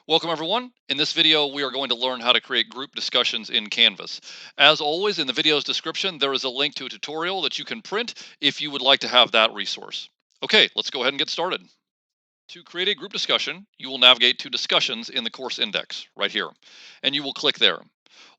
Welcome everyone. In this video, we are going to learn how to create group discussions in Canvas. As always, in the video's description, there is a link to a tutorial that you can print if you would like to have that resource. Okay, let's go ahead and get started. To create a group discussion, you will navigate to discussions in the course index right here, and you will click there.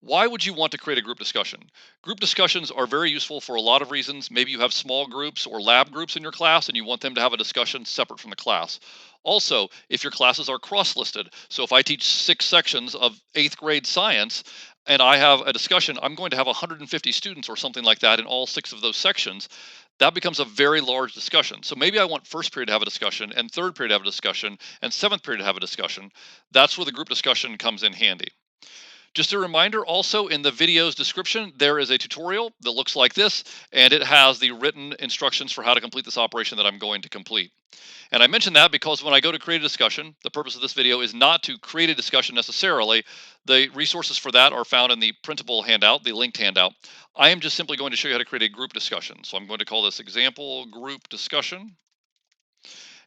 Why would you want to create a group discussion? Group discussions are very useful for a lot of reasons. Maybe you have small groups or lab groups in your class and you want them to have a discussion separate from the class. Also, if your classes are cross-listed, so if I teach 6 sections of 8th grade science and I have a discussion, I'm going to have 150 students or something like that in all 6 of those sections. That becomes a very large discussion. So maybe I want first period to have a discussion and third period to have a discussion and seventh period to have a discussion. That's where the group discussion comes in handy. Just a reminder, also in the video's description, there is a tutorial that looks like this, and it has the written instructions for how to complete this operation that I'm going to complete. And I mention that because when I go to create a discussion, the purpose of this video is not to create a discussion necessarily. The resources for that are found in the printable handout, the linked handout. I am just simply going to show you how to create a group discussion. So I'm going to call this example group discussion.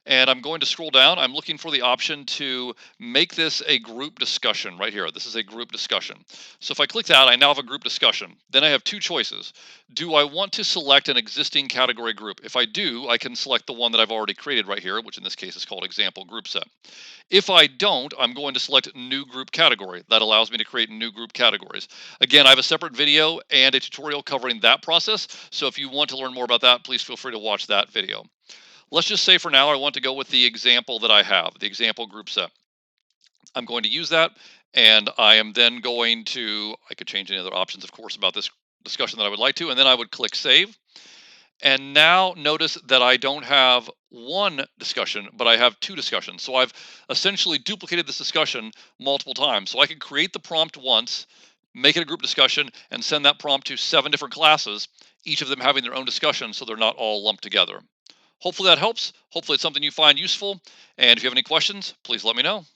And I'm going to scroll down. I'm looking for the option to make this a group discussion right here. This is a group discussion. So if I click that, I now have a group discussion. Then I have two choices. Do I want to select an existing category group? If I do, I can select the one that I've already created right here, which in this case is called example group set. If I don't, I'm going to select new group category. That allows me to create new group categories. Again, I have a separate video and a tutorial covering that process. So if you want to learn more about that, please feel free to watch that video. Let's just say for now, I want to go with the example that I have, the example group set. I'm going to use that, and I am then going to, I could change any other options, of course, about this discussion that I would like to, and then I would click save. And now notice that I don't have one discussion, but I have two discussions. So I've essentially duplicated this discussion multiple times. So I can create the prompt once, make it a group discussion, and send that prompt to 7 different classes, each of them having their own discussion so they're not all lumped together. Hopefully that helps. Hopefully it's something you find useful. And if you have any questions, please let me know.